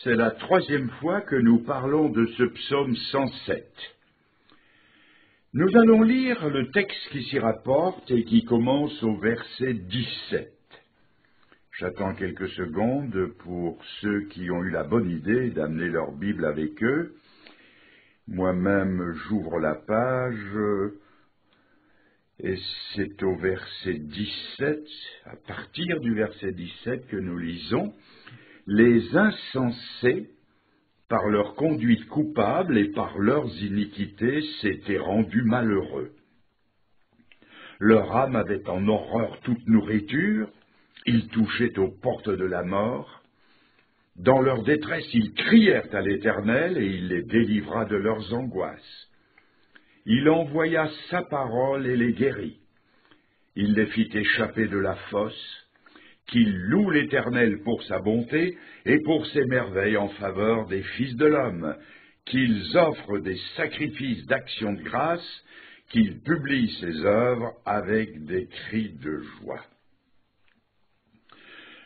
C'est la troisième fois que nous parlons de ce psaume 107. Nous allons lire le texte qui s'y rapporte et qui commence au verset 17. J'attends quelques secondes pour ceux qui ont eu la bonne idée d'amener leur Bible avec eux. Moi-même, j'ouvre la page et c'est au verset 17, à partir du verset 17 que nous lisons. Les insensés, par leur conduite coupable et par leurs iniquités, s'étaient rendus malheureux. Leur âme avait en horreur toute nourriture, ils touchaient aux portes de la mort. Dans leur détresse, ils crièrent à l'Éternel et il les délivra de leurs angoisses. Il envoya sa parole et les guérit. Il les fit échapper de la fosse. Qu'ils louent l'Éternel pour sa bonté et pour ses merveilles en faveur des fils de l'homme, qu'ils offrent des sacrifices d'action de grâce, qu'ils publient ses œuvres avec des cris de joie.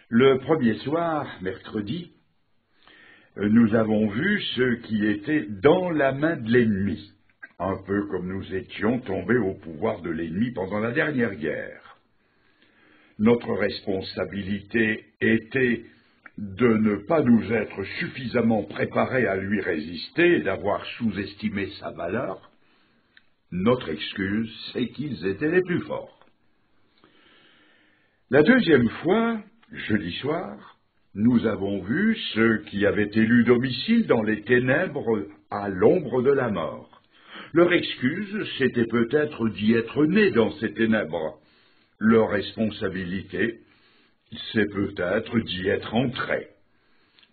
Le premier soir, mercredi, nous avons vu ceux qui étaient dans la main de l'ennemi, un peu comme nous étions tombés au pouvoir de l'ennemi pendant la dernière guerre. Notre responsabilité était de ne pas nous être suffisamment préparés à lui résister et d'avoir sous-estimé sa valeur. Notre excuse, c'est qu'ils étaient les plus forts. La deuxième fois, jeudi soir, nous avons vu ceux qui avaient élu domicile dans les ténèbres à l'ombre de la mort. Leur excuse, c'était peut-être d'y être nés dans ces ténèbres. Leur responsabilité, c'est peut-être d'y être entré,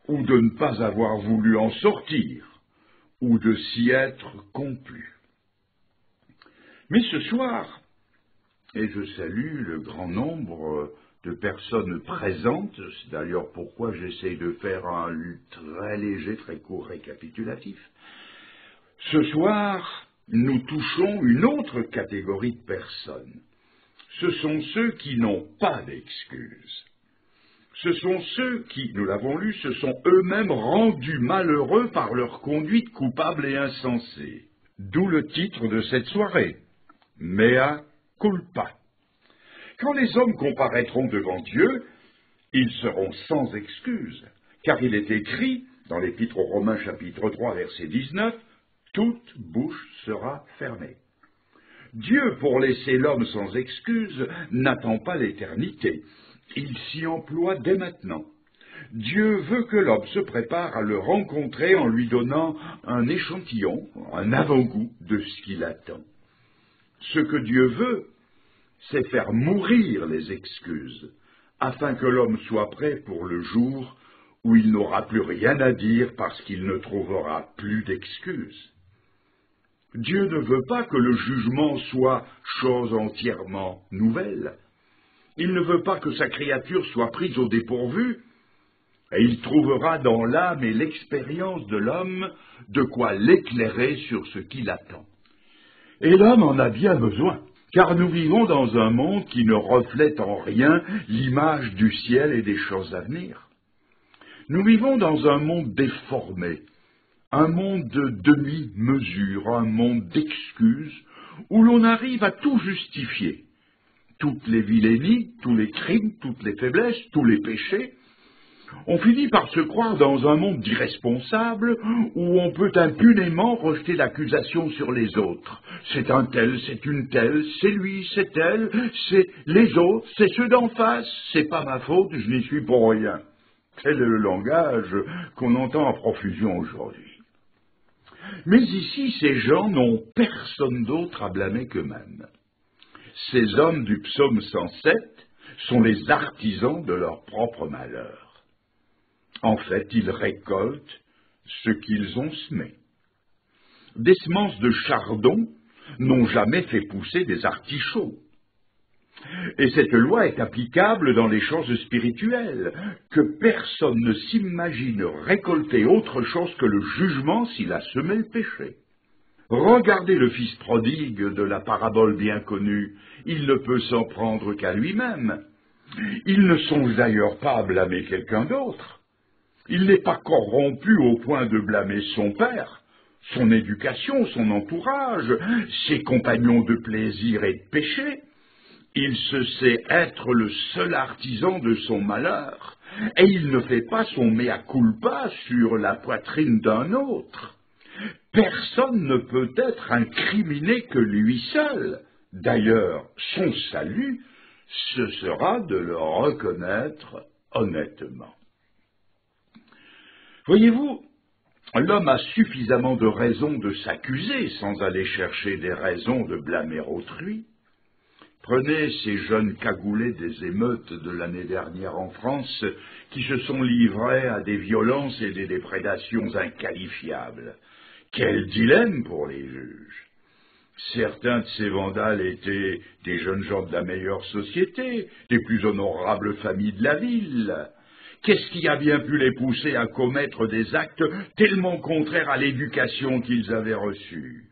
ou de ne pas avoir voulu en sortir, ou de s'y être complu. Mais ce soir, et je salue le grand nombre de personnes présentes, c'est d'ailleurs pourquoi j'essaye de faire un très léger, très court récapitulatif, ce soir, nous touchons une autre catégorie de personnes. Ce sont ceux qui n'ont pas d'excuses. Ce sont ceux qui, nous l'avons lu, se sont eux-mêmes rendus malheureux par leur conduite coupable et insensée. D'où le titre de cette soirée, Mea culpa. Quand les hommes comparaîtront devant Dieu, ils seront sans excuse, car il est écrit, dans l'Épître aux Romains chapitre 3 verset 19, « Toute bouche sera fermée ». Dieu, pour laisser l'homme sans excuse, n'attend pas l'éternité. Il s'y emploie dès maintenant. Dieu veut que l'homme se prépare à le rencontrer en lui donnant un échantillon, un avant-goût de ce qu'il attend. Ce que Dieu veut, c'est faire mourir les excuses, afin que l'homme soit prêt pour le jour où il n'aura plus rien à dire parce qu'il ne trouvera plus d'excuses. Dieu ne veut pas que le jugement soit chose entièrement nouvelle. Il ne veut pas que sa créature soit prise au dépourvu, et il trouvera dans l'âme et l'expérience de l'homme de quoi l'éclairer sur ce qui l'attend. Et l'homme en a bien besoin, car nous vivons dans un monde qui ne reflète en rien l'image du ciel et des choses à venir. Nous vivons dans un monde déformé, un monde de demi-mesure, un monde d'excuses, où l'on arrive à tout justifier. Toutes les vilainies, tous les crimes, toutes les faiblesses, tous les péchés. On finit par se croire dans un monde d'irresponsables, où on peut impunément rejeter l'accusation sur les autres. C'est un tel, c'est une telle, c'est lui, c'est elle, c'est les autres, c'est ceux d'en face, c'est pas ma faute, je n'y suis pour rien. C'est le langage qu'on entend en profusion aujourd'hui. Mais ici, ces gens n'ont personne d'autre à blâmer qu'eux-mêmes. Ces hommes du psaume 107 sont les artisans de leur propre malheur. En fait, ils récoltent ce qu'ils ont semé. Des semences de chardon n'ont jamais fait pousser des artichauts. Et cette loi est applicable dans les choses spirituelles, que personne ne s'imagine récolter autre chose que le jugement s'il a semé le péché. Regardez le fils prodigue de la parabole bien connue, il ne peut s'en prendre qu'à lui-même. Il ne songe d'ailleurs pas à blâmer quelqu'un d'autre. Il n'est pas corrompu au point de blâmer son père, son éducation, son entourage, ses compagnons de plaisir et de péché. Il se sait être le seul artisan de son malheur, et il ne fait pas son mea culpa sur la poitrine d'un autre. Personne ne peut être incriminé que lui seul. D'ailleurs, son salut, ce sera de le reconnaître honnêtement. Voyez-vous, l'homme a suffisamment de raisons de s'accuser sans aller chercher des raisons de blâmer autrui. Prenez ces jeunes cagoulés des émeutes de l'année dernière en France qui se sont livrés à des violences et des déprédations inqualifiables. Quel dilemme pour les juges! Certains de ces vandales étaient des jeunes gens de la meilleure société, des plus honorables familles de la ville. Qu'est-ce qui a bien pu les pousser à commettre des actes tellement contraires à l'éducation qu'ils avaient reçue?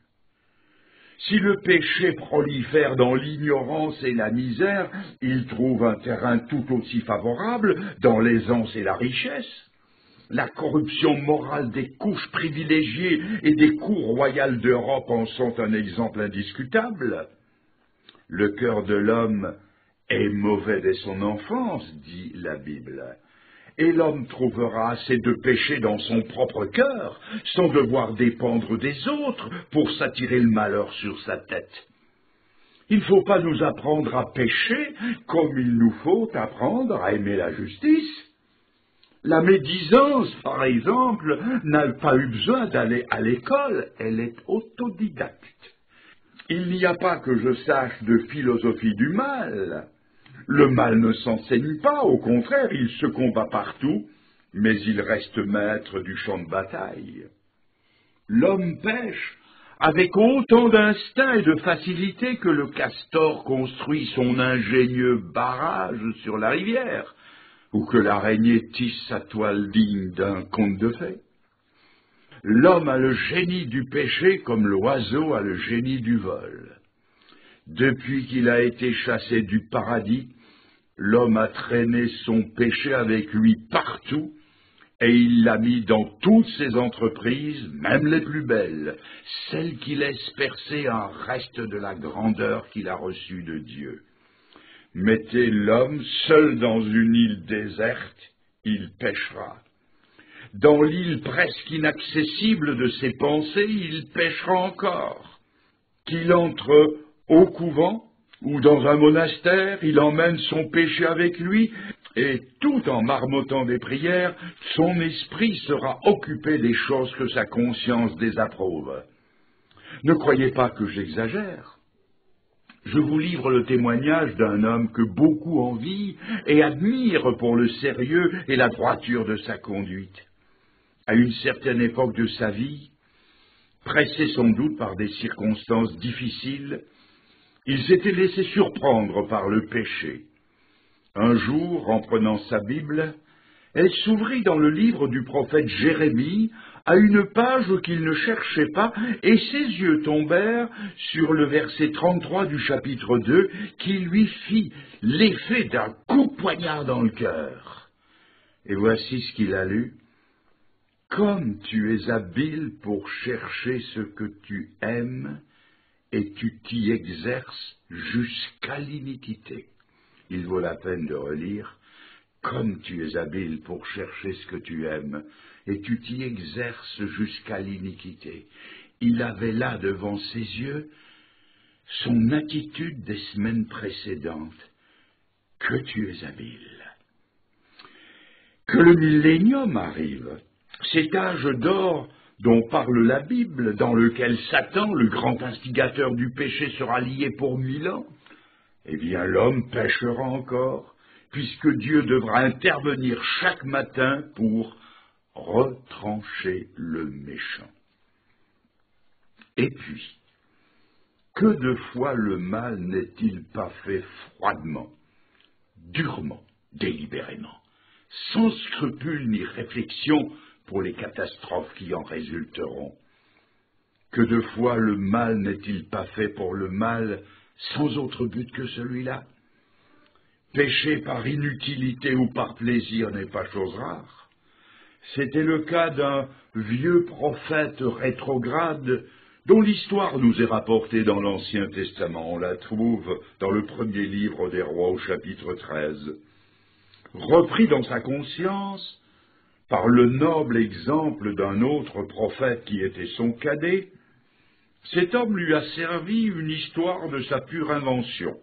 Si le péché prolifère dans l'ignorance et la misère, il trouve un terrain tout aussi favorable dans l'aisance et la richesse. La corruption morale des couches privilégiées et des cours royales d'Europe en sont un exemple indiscutable. Le cœur de l'homme est mauvais dès son enfance, dit la Bible. Et l'homme trouvera assez de péché dans son propre cœur, sans devoir dépendre des autres pour s'attirer le malheur sur sa tête. Il ne faut pas nous apprendre à pécher comme il nous faut apprendre à aimer la justice. La médisance, par exemple, n'a pas eu besoin d'aller à l'école, elle est autodidacte. Il n'y a pas que je sache de philosophie du mal. Le mal ne s'enseigne pas, au contraire, il se combat partout, mais il reste maître du champ de bataille. L'homme pêche avec autant d'instinct et de facilité que le castor construit son ingénieux barrage sur la rivière, ou que l'araignée tisse sa toile digne d'un conte de fées. L'homme a le génie du péché comme l'oiseau a le génie du vol. Depuis qu'il a été chassé du paradis, l'homme a traîné son péché avec lui partout, et il l'a mis dans toutes ses entreprises, même les plus belles, celles qui laissent percer un reste de la grandeur qu'il a reçue de Dieu. Mettez l'homme seul dans une île déserte, il péchera. Dans l'île presque inaccessible de ses pensées, il péchera encore. Qu'il entre au couvent ou dans un monastère, il emmène son péché avec lui, et tout en marmottant des prières, son esprit sera occupé des choses que sa conscience désapprouve. Ne croyez pas que j'exagère. Je vous livre le témoignage d'un homme que beaucoup envient et admirent pour le sérieux et la droiture de sa conduite. À une certaine époque de sa vie, pressé sans doute par des circonstances difficiles, il s'était laissé surprendre par le péché. Un jour, en prenant sa Bible, elle s'ouvrit dans le livre du prophète Jérémie à une page qu'il ne cherchait pas, et ses yeux tombèrent sur le verset 33 du chapitre 2, qui lui fit l'effet d'un coup de poignard dans le cœur. Et voici ce qu'il a lu. « Comme tu es habile pour chercher ce que tu aimes, et tu t'y exerces jusqu'à l'iniquité. » Il vaut la peine de relire. « Comme tu es habile pour chercher ce que tu aimes, et tu t'y exerces jusqu'à l'iniquité. » Il avait là devant ses yeux son attitude des semaines précédentes. « Que tu es habile. » Que le millénium arrive, cet âge d'or dont parle la Bible, dans lequel Satan, le grand instigateur du péché, sera lié pour 1000 ans, eh bien l'homme péchera encore, puisque Dieu devra intervenir chaque matin pour retrancher le méchant. Et puis, que de fois le mal n'est-il pas fait froidement, durement, délibérément, sans scrupule ni réflexion pour les catastrophes qui en résulteront? Que de fois le mal n'est-il pas fait pour le mal, sans autre but que celui-là? Pécher par inutilité ou par plaisir n'est pas chose rare. C'était le cas d'un vieux prophète rétrograde dont l'histoire nous est rapportée dans l'Ancien Testament. On la trouve dans le premier livre des Rois au chapitre 13. Repris dans sa conscience par le noble exemple d'un autre prophète qui était son cadet, cet homme lui a servi une histoire de sa pure invention,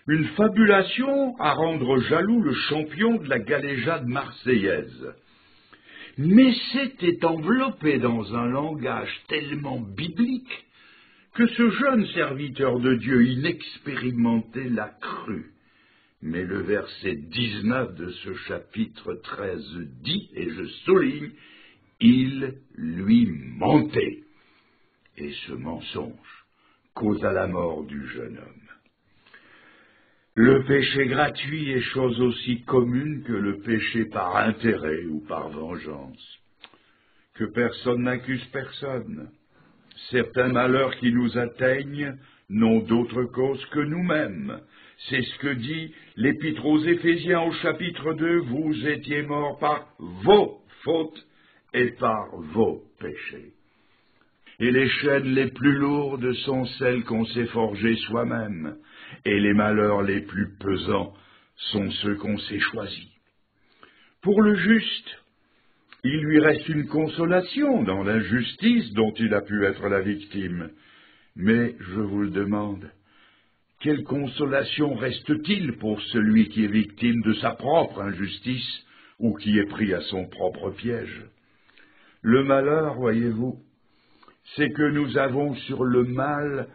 une fabulation à rendre jaloux le champion de la galéjade marseillaise. Mais c'était enveloppé dans un langage tellement biblique que ce jeune serviteur de Dieu inexpérimenté l'a cru. Mais le verset 19 de ce chapitre 13 dit, et je souligne, il lui mentait. Et ce mensonge causa la mort du jeune homme. Le péché gratuit est chose aussi commune que le péché par intérêt ou par vengeance. Que personne n'accuse personne. Certains malheurs qui nous atteignent n'ont d'autre cause que nous-mêmes. C'est ce que dit l'Épître aux Éphésiens au chapitre 2, « Vous étiez morts par vos fautes et par vos péchés. » Et les chaînes les plus lourdes sont celles qu'on s'est forgées soi-même, et les malheurs les plus pesants sont ceux qu'on s'est choisis. Pour le juste, il lui reste une consolation dans l'injustice dont il a pu être la victime. Mais, je vous le demande, quelle consolation reste-t-il pour celui qui est victime de sa propre injustice ou qui est pris à son propre piège? Le malheur, voyez-vous, c'est que nous avons sur le mal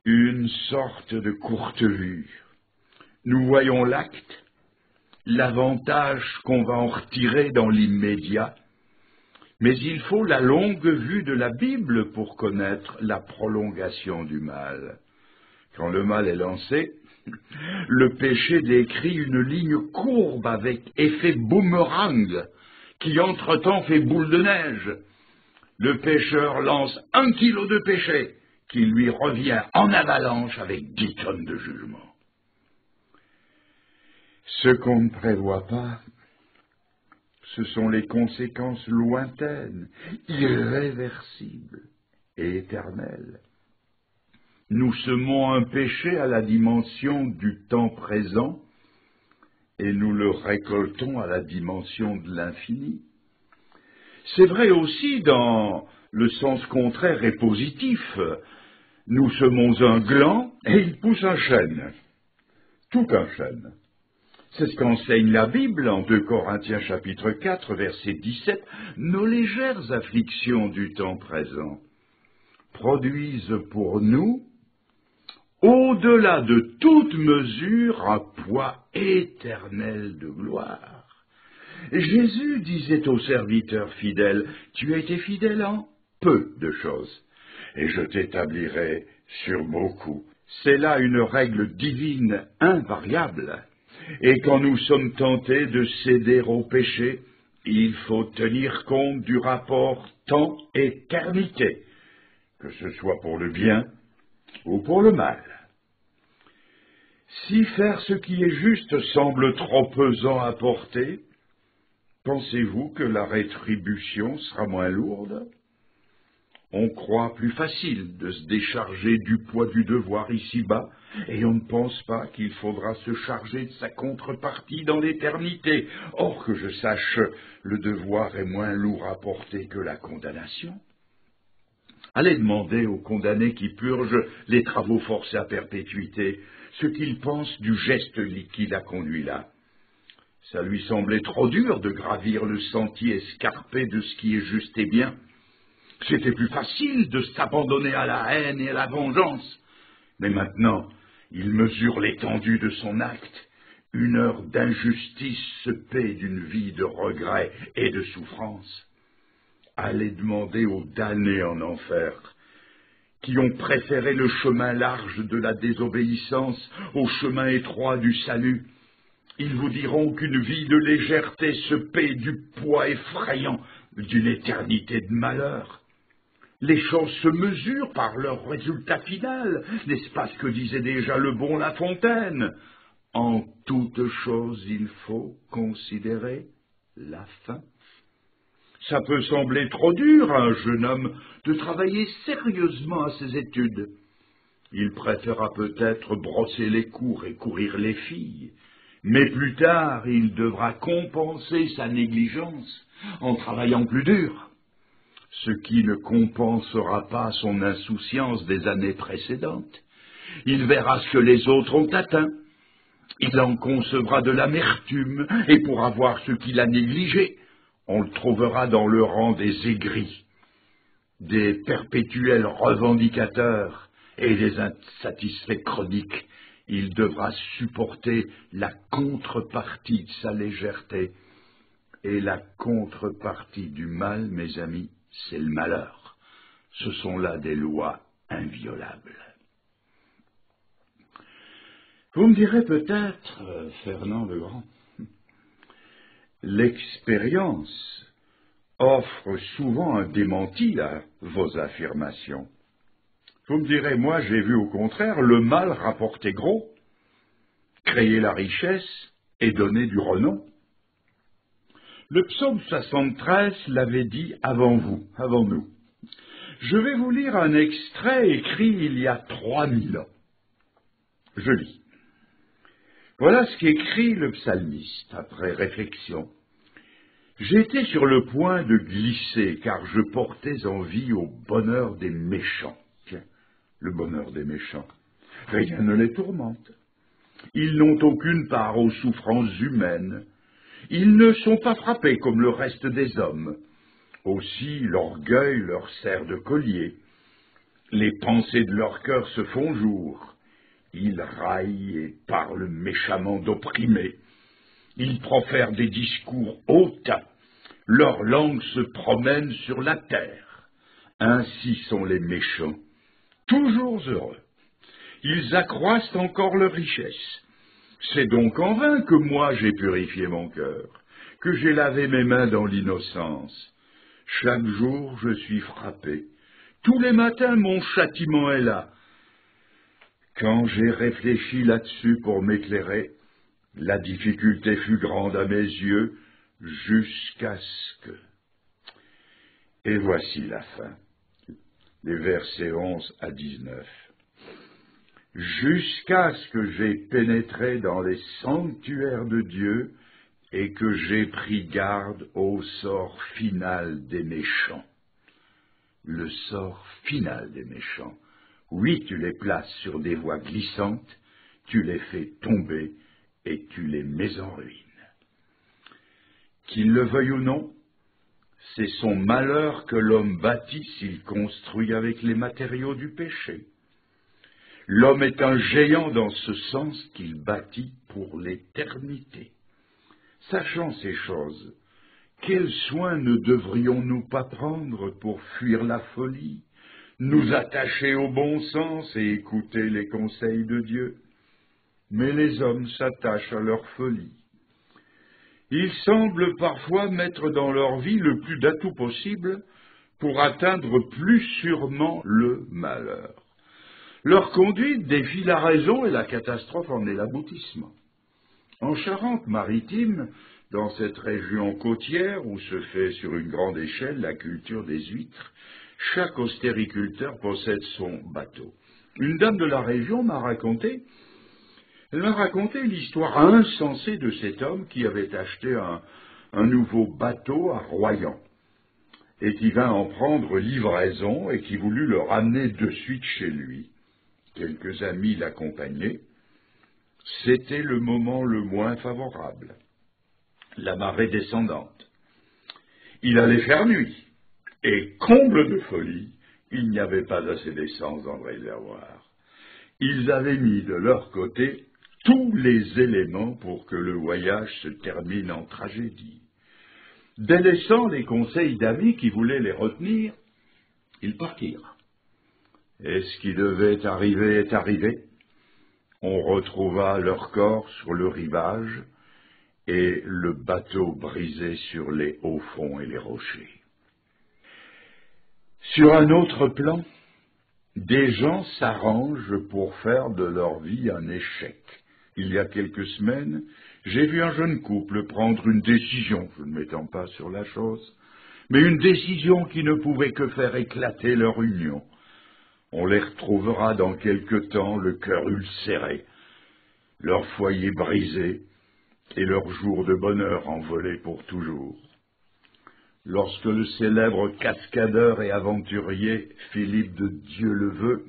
une sorte de courte vue. Nous voyons l'acte, l'avantage qu'on va en retirer dans l'immédiat, mais il faut la longue vue de la Bible pour connaître la prolongation du mal. Quand le mal est lancé, le péché décrit une ligne courbe avec effet boomerang, qui entre-temps fait boule de neige. Le pécheur lance 1 kilo de péché, qui lui revient en avalanche avec 10 tonnes de jugement. Ce qu'on ne prévoit pas, ce sont les conséquences lointaines, irréversibles et éternelles. Nous semons un péché à la dimension du temps présent et nous le récoltons à la dimension de l'infini. C'est vrai aussi dans le sens contraire et positif. Nous semons un gland et il pousse un chêne. Tout un chêne. C'est ce qu'enseigne la Bible en 2 Corinthiens chapitre 4, verset 17. Nos légères afflictions du temps présent produisent pour nous, au-delà de toute mesure, un poids éternel de gloire. Jésus disait aux serviteurs fidèles, « Tu as été fidèle en peu de choses, et je t'établirai sur beaucoup. » C'est là une règle divine invariable. Et quand nous sommes tentés de céder au péché, il faut tenir compte du rapport temps-éternité, que ce soit pour le bien ou pour le mal. Si faire ce qui est juste semble trop pesant à porter, pensez-vous que la rétribution sera moins lourde? On croit plus facile de se décharger du poids du devoir ici-bas, et on ne pense pas qu'il faudra se charger de sa contrepartie dans l'éternité. Or, que je sache, le devoir est moins lourd à porter que la condamnation. Allez demander aux condamnés qui purgent les travaux forcés à perpétuité ce qu'ils pensent du geste qui l'a conduit là. Ça lui semblait trop dur de gravir le sentier escarpé de ce qui est juste et bien. C'était plus facile de s'abandonner à la haine et à la vengeance. Mais maintenant, il mesure l'étendue de son acte. Une heure d'injustice se paie d'une vie de regret et de souffrance. Allez demander aux damnés en enfer, qui ont préféré le chemin large de la désobéissance au chemin étroit du salut. Ils vous diront qu'une vie de légèreté se paie du poids effrayant d'une éternité de malheur. Les choses se mesurent par leur résultat final, n'est-ce pas ce que disait déjà le bon La Fontaine? En toute chose, il faut considérer la fin. Ça peut sembler trop dur à un jeune homme de travailler sérieusement à ses études. Il préférera peut-être brosser les cours et courir les filles, mais plus tard il devra compenser sa négligence en travaillant plus dur, ce qui ne compensera pas son insouciance des années précédentes. Il verra ce que les autres ont atteint. Il en concevra de l'amertume, et pour avoir ce qu'il a négligé, on le trouvera dans le rang des aigris, des perpétuels revendicateurs et des insatisfaits chroniques. Il devra supporter la contrepartie de sa légèreté. Et la contrepartie du mal, mes amis, c'est le malheur. Ce sont là des lois inviolables. Vous me direz peut-être, Fernand le Grand, l'expérience offre souvent un démenti à vos affirmations. Vous me direz, moi j'ai vu au contraire le mal rapporter gros, créer la richesse et donner du renom. Le psaume 73 l'avait dit avant vous, avant nous. Je vais vous lire un extrait écrit il y a 3000 ans. Je lis. Voilà ce qu'écrit le psalmiste après réflexion. J'étais sur le point de glisser, car je portais envie au bonheur des méchants. Tiens, le bonheur des méchants. Rien ne les tourmente. Ils n'ont aucune part aux souffrances humaines. Ils ne sont pas frappés comme le reste des hommes. Aussi, l'orgueil leur sert de collier. Les pensées de leur cœur se font jour. Ils raillent et parlent méchamment d'opprimés. Ils profèrent des discours hautains. Leur langue se promène sur la terre. Ainsi sont les méchants, toujours heureux. Ils accroissent encore leur richesse. C'est donc en vain que moi j'ai purifié mon cœur, que j'ai lavé mes mains dans l'innocence. Chaque jour je suis frappé. Tous les matins mon châtiment est là. Quand j'ai réfléchi là-dessus pour m'éclairer, la difficulté fut grande à mes yeux, jusqu'à ce que... Et voici la fin, les versets 11 à 19. Jusqu'à ce que j'ai pénétré dans les sanctuaires de Dieu et que j'ai pris garde au sort final des méchants. Le sort final des méchants. Oui, tu les places sur des voies glissantes, tu les fais tomber et tu les mets en ruine. Qu'il le veuille ou non, c'est son malheur que l'homme bâtit s'il construit avec les matériaux du péché. L'homme est un géant dans ce sens qu'il bâtit pour l'éternité. Sachant ces choses, quels soins ne devrions-nous pas prendre pour fuir la folie, nous attacher au bon sens et écouter les conseils de Dieu? Mais les hommes s'attachent à leur folie. Ils semblent parfois mettre dans leur vie le plus d'atouts possible pour atteindre plus sûrement le malheur. Leur conduite défie la raison et la catastrophe en est l'aboutissement. En Charente-Maritime, dans cette région côtière où se fait sur une grande échelle la culture des huîtres, chaque ostériculteur possède son bateau. Une dame de la région m'a raconté l'histoire insensée de cet homme qui avait acheté un nouveau bateau à Royan et qui vint en prendre livraison et qui voulut le ramener de suite chez lui. Quelques amis l'accompagnaient. C'était le moment le moins favorable, la marée descendante. Il allait faire nuit, et comble de folie, il n'y avait pas assez d'essence dans le réservoir. Ils avaient mis de leur côté tous les éléments pour que le voyage se termine en tragédie. Délaissant les conseils d'amis qui voulaient les retenir, ils partirent. Et ce qui devait arriver est arrivé. On retrouva leur corps sur le rivage et le bateau brisé sur les hauts fonds et les rochers. Sur un autre plan, des gens s'arrangent pour faire de leur vie un échec. Il y a quelques semaines, j'ai vu un jeune couple prendre une décision, je ne m'étends pas sur la chose, mais une décision qui ne pouvait que faire éclater leur union. On les retrouvera dans quelque temps, le cœur ulcéré, leur foyer brisé et leur jour de bonheur envolé pour toujours. Lorsque le célèbre cascadeur et aventurier Philippe de Dieuleveux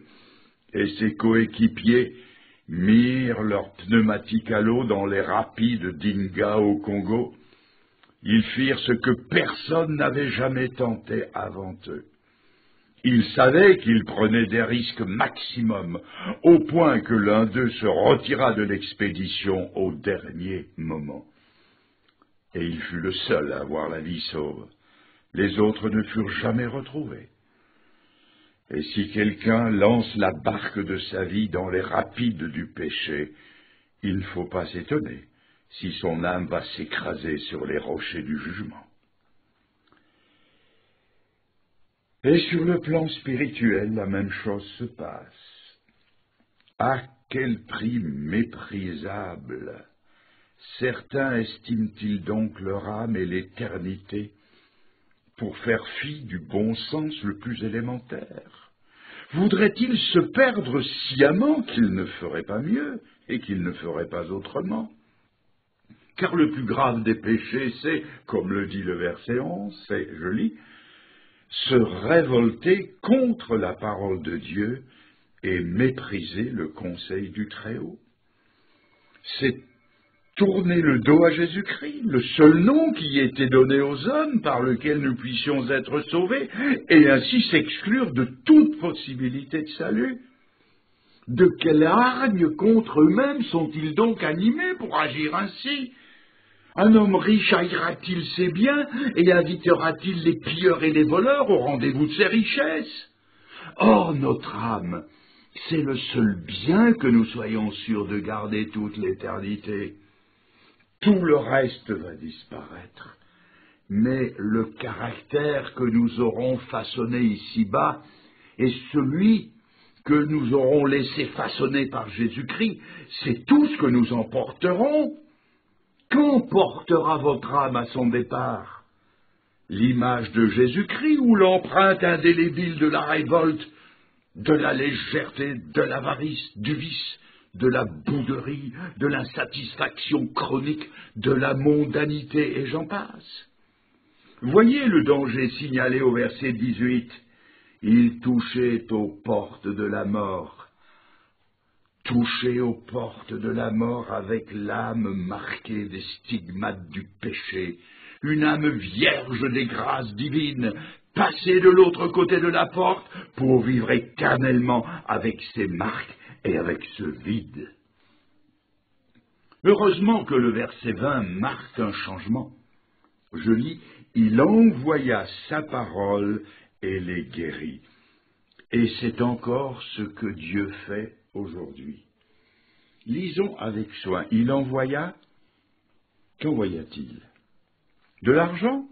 et ses coéquipiers mirent leurs pneumatiques à l'eau dans les rapides d'Inga au Congo, ils firent ce que personne n'avait jamais tenté avant eux. Ils savaient qu'ils prenaient des risques maximum, au point que l'un d'eux se retira de l'expédition au dernier moment. Et il fut le seul à avoir la vie sauve. Les autres ne furent jamais retrouvés. Et si quelqu'un lance la barque de sa vie dans les rapides du péché, il ne faut pas s'étonner si son âme va s'écraser sur les rochers du jugement. Et sur le plan spirituel, la même chose se passe. À quel prix méprisable! Certains estiment-ils donc leur âme et l'éternité pour faire fi du bon sens le plus élémentaire? Voudraient-ils se perdre sciemment qu'ils ne feraient pas mieux et qu'ils ne feraient pas autrement? Car le plus grave des péchés, c'est, comme le dit le verset 11, c'est, je lis, se révolter contre la parole de Dieu et mépriser le conseil du Très-Haut. C'est tourner le dos à Jésus-Christ, le seul nom qui ait été donné aux hommes par lequel nous puissions être sauvés, et ainsi s'exclure de toute possibilité de salut. De quelle hargne contre eux-mêmes sont-ils donc animés pour agir ainsi? Un homme riche haïra-t-il ses biens et invitera-t-il les pilleurs et les voleurs au rendez-vous de ses richesses? Or, notre âme, c'est le seul bien que nous soyons sûrs de garder toute l'éternité. Tout le reste va disparaître, mais le caractère que nous aurons façonné ici-bas et celui que nous aurons laissé façonner par Jésus-Christ, c'est tout ce que nous emporterons. Qu'emportera votre âme à son départ? L'image de Jésus-Christ ou l'empreinte indélébile de la révolte, de la légèreté, de l'avarice, du vice, de la bouderie, de l'insatisfaction chronique, de la mondanité, et j'en passe. Voyez le danger signalé au verset 18. Il touchait aux portes de la mort. Touché aux portes de la mort avec l'âme marquée des stigmates du péché, une âme vierge des grâces divines, passée de l'autre côté de la porte pour vivre éternellement avec ses marques et avec ce vide. Heureusement que le verset 20 marque un changement. Je lis, « Il envoya sa parole et les guérit. » Et c'est encore ce que Dieu fait aujourd'hui. Lisons avec soin. Il envoya, qu'envoya-t-il? De l'argent?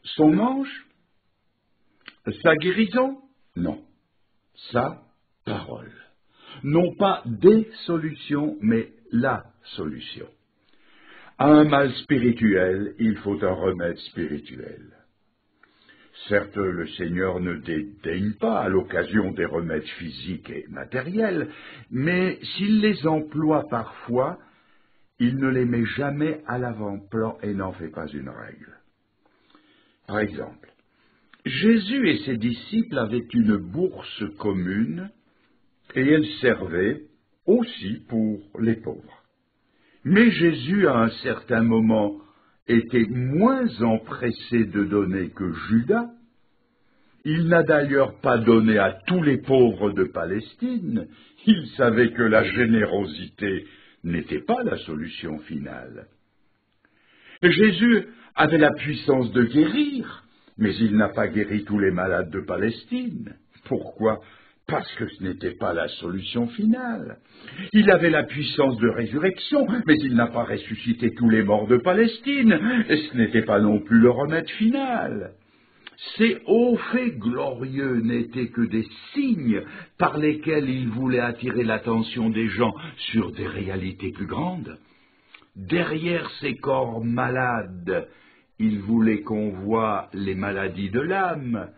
Son ange? Sa guérison? Non, sa parole. Non pas des solutions, mais la solution. À un mal spirituel, il faut un remède spirituel. Certes, le Seigneur ne dédaigne pas à l'occasion des remèdes physiques et matériels, mais s'il les emploie parfois, il ne les met jamais à l'avant-plan et n'en fait pas une règle. Par exemple, Jésus et ses disciples avaient une bourse commune et elle servait aussi pour les pauvres. Mais Jésus, à un certain moment, était moins empressé de donner que Judas. Il n'a d'ailleurs pas donné à tous les pauvres de Palestine. Il savait que la générosité n'était pas la solution finale. Jésus avait la puissance de guérir, mais il n'a pas guéri tous les malades de Palestine. Pourquoi? Parce que ce n'était pas la solution finale. Il avait la puissance de résurrection, mais il n'a pas ressuscité tous les morts de Palestine, et ce n'était pas non plus le remède final. Ces hauts faits glorieux n'étaient que des signes par lesquels il voulait attirer l'attention des gens sur des réalités plus grandes. Derrière ces corps malades, il voulait qu'on voie les maladies de l'âme.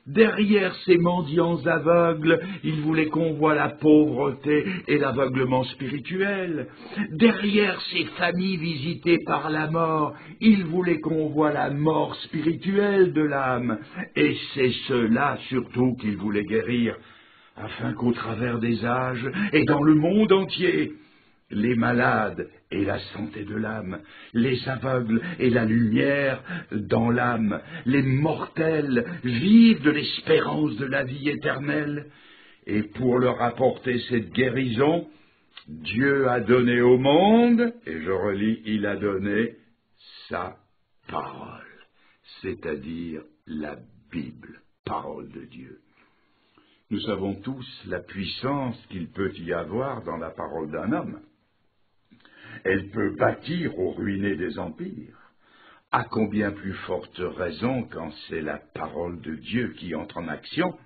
Derrière ces mendiants aveugles, il voulait qu'on voie la pauvreté et l'aveuglement spirituel. Derrière ces familles visitées par la mort, il voulait qu'on voie la mort spirituelle de l'âme. Et c'est cela surtout qu'il voulait guérir, afin qu'au travers des âges et dans le monde entier, les malades et la santé de l'âme, les aveugles et la lumière dans l'âme, les mortels vivent de l'espérance de la vie éternelle. Et pour leur apporter cette guérison, Dieu a donné au monde, et je relis, il a donné sa parole, c'est-à-dire la Bible, parole de Dieu. Nous savons tous la puissance qu'il peut y avoir dans la parole d'un homme. Elle peut bâtir ou ruiner des empires. À combien plus forte raison quand c'est la parole de Dieu qui entre en action,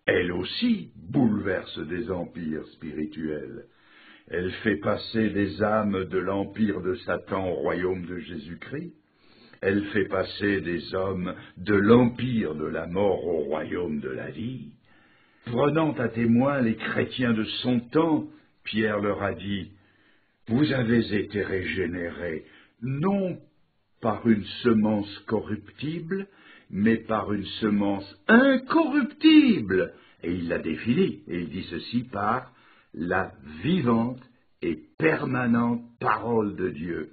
elle aussi bouleverse des empires spirituels. Elle fait passer des âmes de l'empire de Satan au royaume de Jésus-Christ. Elle fait passer des hommes de l'empire de la mort au royaume de la vie. Prenant à témoin les chrétiens de son temps, Pierre leur a dit: vous avez été régénérés, non par une semence corruptible, mais par une semence incorruptible. Et il l'a défini, et il dit ceci par la vivante et permanente parole de Dieu.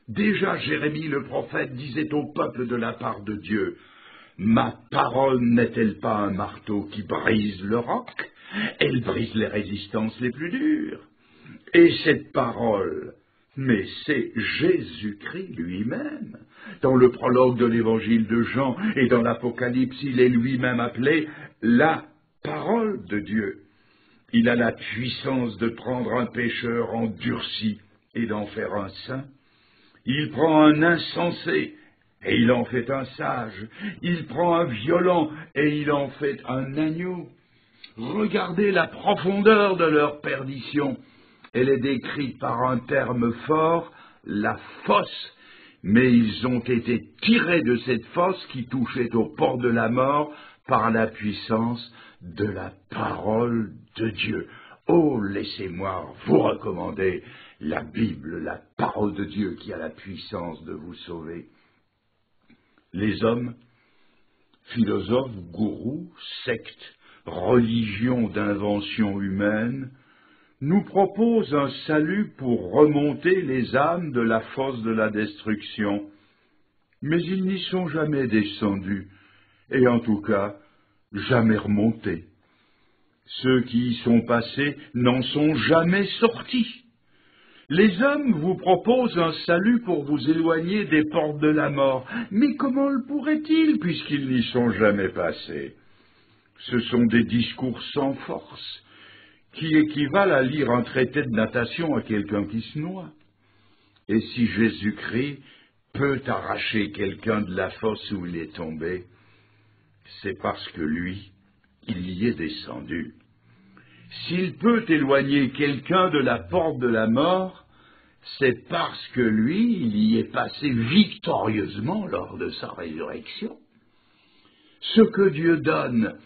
Déjà Jérémie le prophète disait au peuple de la part de Dieu: ma parole n'est-elle pas un marteau qui brise le roc? Elle brise les résistances les plus dures. Et cette parole, mais c'est Jésus-Christ lui-même. Dans le prologue de l'évangile de Jean et dans l'Apocalypse, il est lui-même appelé la parole de Dieu. Il a la puissance de prendre un pécheur endurci et d'en faire un saint. Il prend un insensé et il en fait un sage. Il prend un violent et il en fait un agneau. Regardez la profondeur de leur perdition. Elle est décrite par un terme fort, la fosse, mais ils ont été tirés de cette fosse qui touchait aux portes de la mort par la puissance de la parole de Dieu. Oh, laissez-moi vous recommander la Bible, la parole de Dieu qui a la puissance de vous sauver. Les hommes, philosophes, gourous, sectes, religions d'invention humaine, nous proposent un salut pour remonter les âmes de la fosse de la destruction. Mais ils n'y sont jamais descendus, et en tout cas, jamais remontés. Ceux qui y sont passés n'en sont jamais sortis. Les hommes vous proposent un salut pour vous éloigner des portes de la mort. Mais comment le pourraient-ils, puisqu'ils n'y sont jamais passés? Ce sont des discours sans force, qui équivalent à lire un traité de natation à quelqu'un qui se noie. Et si Jésus-Christ peut arracher quelqu'un de la fosse où il est tombé, c'est parce que lui, il y est descendu. S'il peut éloigner quelqu'un de la porte de la mort, c'est parce que lui, il y est passé victorieusement lors de sa résurrection. Ce que Dieu donne,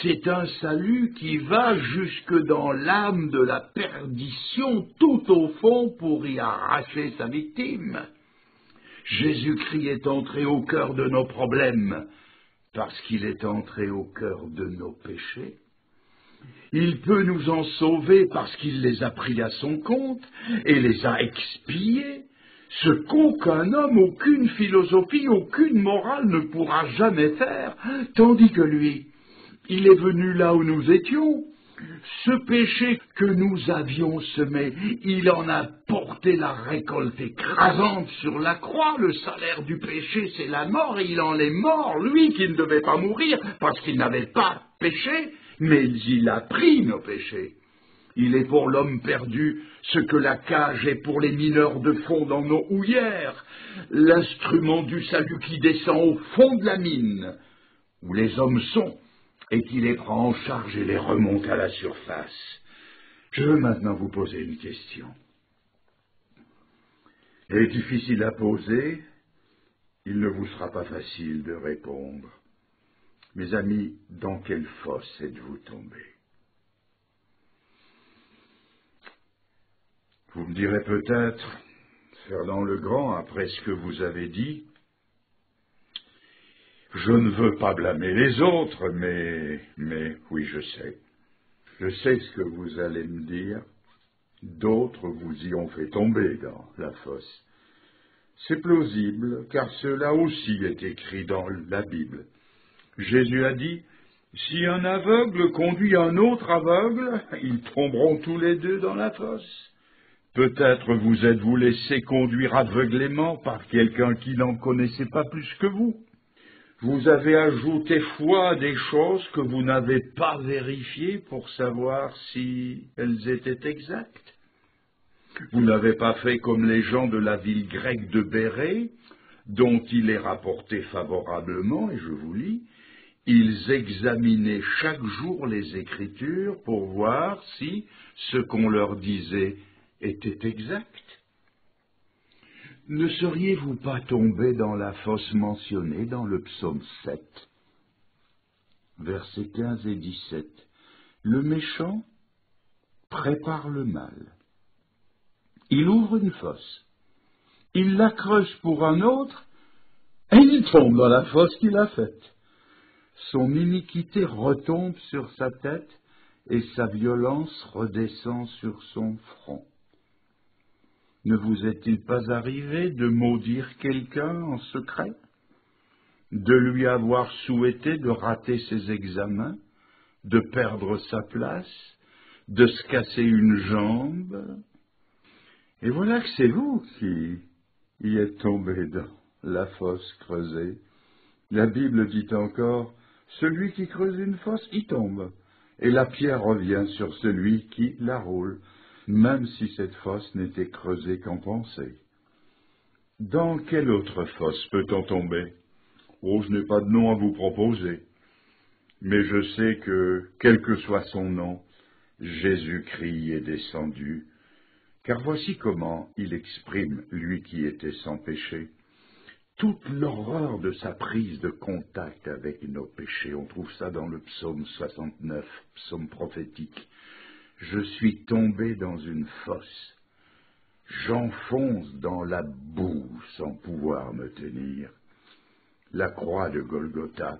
c'est un salut qui va jusque dans l'âme de la perdition, tout au fond, pour y arracher sa victime. Jésus-Christ est entré au cœur de nos problèmes, parce qu'il est entré au cœur de nos péchés. Il peut nous en sauver parce qu'il les a pris à son compte et les a expiés, ce qu'aucun homme, aucune philosophie, aucune morale ne pourra jamais faire, tandis que lui, il est venu là où nous étions. Ce péché que nous avions semé, il en a porté la récolte écrasante sur la croix. Le salaire du péché, c'est la mort, et il en est mort, lui qui ne devait pas mourir, parce qu'il n'avait pas péché, mais il a pris nos péchés. Il est pour l'homme perdu ce que la cage est pour les mineurs de fond dans nos houillères, l'instrument du salut qui descend au fond de la mine, où les hommes sont, et qui les prend en charge et les remonte à la surface. Je veux maintenant vous poser une question. Elle est difficile à poser, Il ne vous sera pas facile de répondre. Mes amis, dans quelle fosse êtes-vous tombés? Vous me direz peut-être, Fernand Legrand, après ce que vous avez dit, je ne veux pas blâmer les autres, mais oui, je sais. Je sais ce que vous allez me dire. D'autres vous y ont fait tomber dans la fosse. C'est plausible, car cela aussi est écrit dans la Bible. Jésus a dit, si un aveugle conduit un autre aveugle, ils tomberont tous les deux dans la fosse. Peut-être vous êtes-vous laissé conduire aveuglément par quelqu'un qui n'en connaissait pas plus que vous. Vous avez ajouté foi à des choses que vous n'avez pas vérifiées pour savoir si elles étaient exactes. Vous n'avez pas fait comme les gens de la ville grecque de Bérée, dont il est rapporté favorablement, et je vous lis, ils examinaient chaque jour les Écritures pour voir si ce qu'on leur disait était exact. Ne seriez-vous pas tombé dans la fosse mentionnée dans le psaume 7, versets 15 et 17? Le méchant prépare le mal. Il ouvre une fosse. Il la creuse pour un autre, et il tombe dans la fosse qu'il a faite. Son iniquité retombe sur sa tête, et sa violence redescend sur son front. Ne vous est-il pas arrivé de maudire quelqu'un en secret, de lui avoir souhaité de rater ses examens, de perdre sa place, de se casser une jambe? Et voilà que c'est vous qui y êtes tombé dans la fosse creusée. La Bible dit encore, celui qui creuse une fosse y tombe, et la pierre revient sur celui qui la roule, même si cette fosse n'était creusée qu'en pensée. Dans quelle autre fosse peut-on tomber? Oh, je n'ai pas de nom à vous proposer, mais je sais que, quel que soit son nom, Jésus-Christ est descendu, car voici comment il exprime, lui qui était sans péché, toute l'horreur de sa prise de contact avec nos péchés. On trouve ça dans le psaume 69, psaume prophétique. Je suis tombé dans une fosse, j'enfonce dans la boue sans pouvoir me tenir. La croix de Golgotha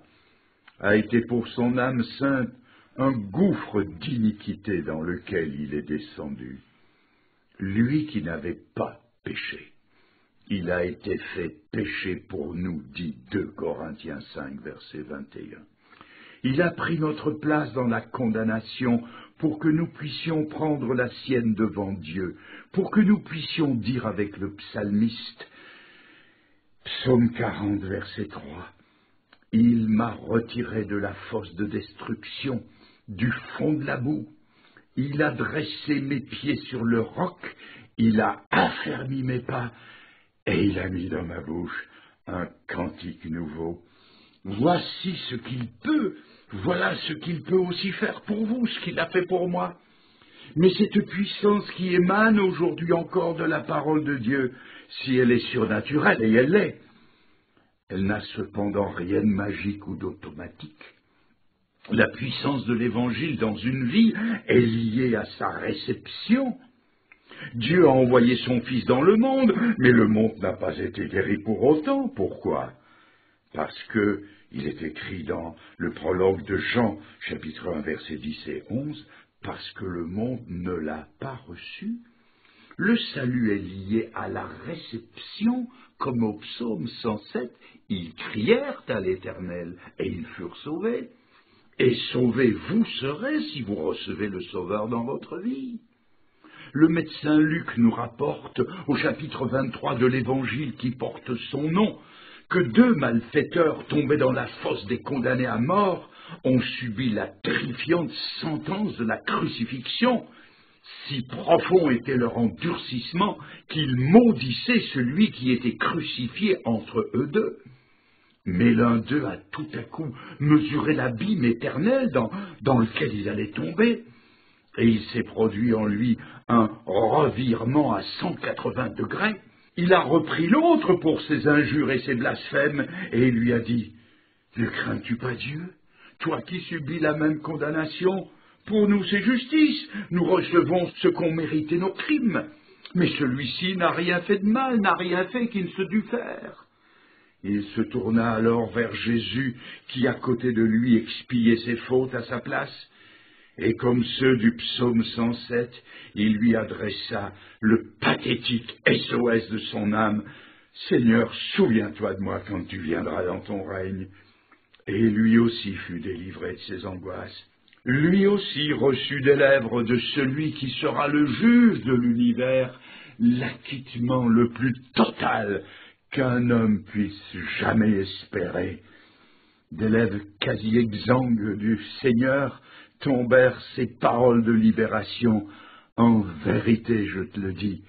a été pour son âme sainte un gouffre d'iniquité dans lequel il est descendu. Lui qui n'avait pas péché, il a été fait péché pour nous, dit 2 Corinthiens 5, verset 21. Il a pris notre place dans la condamnation pour que nous puissions prendre la sienne devant Dieu, pour que nous puissions dire avec le psalmiste, psaume 40, verset 3, « Il m'a retiré de la fosse de destruction, du fond de la boue. Il a dressé mes pieds sur le roc, il a affermi mes pas, et il a mis dans ma bouche un cantique nouveau. Voici ce qu'il peut, voilà ce qu'il peut aussi faire pour vous, ce qu'il a fait pour moi. Mais cette puissance qui émane aujourd'hui encore de la parole de Dieu, si elle est surnaturelle, et elle l'est, elle n'a cependant rien de magique ou d'automatique. La puissance de l'Évangile dans une vie est liée à sa réception. Dieu a envoyé son Fils dans le monde, mais le monde n'a pas été guéri pour autant. Pourquoi? Parce que il est écrit dans le prologue de Jean, chapitre 1, versets 10 et 11, parce que le monde ne l'a pas reçu. Le salut est lié à la réception, comme au psaume 107, ils crièrent à l'Éternel et ils furent sauvés. Et sauvés vous serez si vous recevez le Sauveur dans votre vie. Le médecin Luc nous rapporte au chapitre 23 de l'Évangile qui porte son nom que 2 malfaiteurs tombés dans la fosse des condamnés à mort ont subi la terrifiante sentence de la crucifixion. Si profond était leur endurcissement qu'ils maudissaient celui qui était crucifié entre eux deux. Mais l'un d'eux a tout à coup mesuré l'abîme éternel dans lequel il allait tomber, et il s'est produit en lui un revirement à 180 degrés. Il a repris l'autre pour ses injures et ses blasphèmes, et il lui a dit, « Ne crains-tu pas Dieu, toi qui subis la même condamnation? Pour nous c'est justice, nous recevons ce qu'ont mérité nos crimes. Mais celui-ci n'a rien fait de mal, n'a rien fait qu'il ne se dût faire. » Il se tourna alors vers Jésus, qui à côté de lui expiait ses fautes à sa place, et comme ceux du psaume 107, il lui adressa le pathétique SOS de son âme. « Seigneur, souviens-toi de moi quand tu viendras dans ton règne. » Et lui aussi fut délivré de ses angoisses. Lui aussi reçut des lèvres de celui qui sera le juge de l'univers l'acquittement le plus total qu'un homme puisse jamais espérer. Des lèvres quasi exsangues du Seigneur tombèrent ces paroles de libération. « En vérité, je te le dis,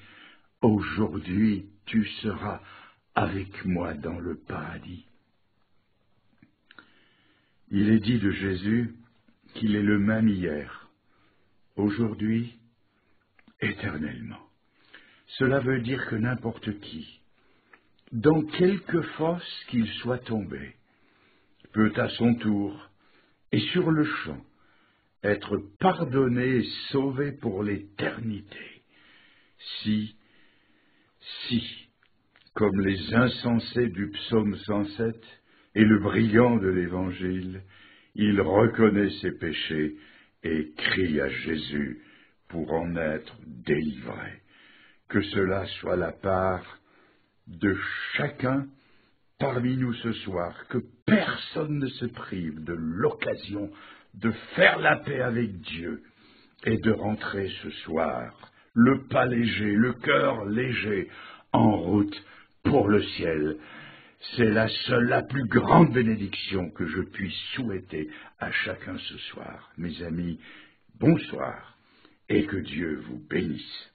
aujourd'hui tu seras avec moi dans le paradis. » Il est dit de Jésus qu'il est le même hier, aujourd'hui, éternellement. Cela veut dire que n'importe qui, dans quelque fosse qu'il soit tombé, peut à son tour, et sur le champ, être pardonné et sauvé pour l'éternité, si, comme les insensés du psaume 107 et le brillant de l'Évangile, il reconnaît ses péchés et crie à Jésus pour en être délivré. Que cela soit la part de chacun parmi nous ce soir, que personne ne se prive de l'occasion de faire la paix avec Dieu et de rentrer ce soir, le pas léger, le cœur léger, en route pour le ciel. C'est la seule, la plus grande bénédiction que je puisse souhaiter à chacun ce soir. Mes amis, bonsoir et que Dieu vous bénisse.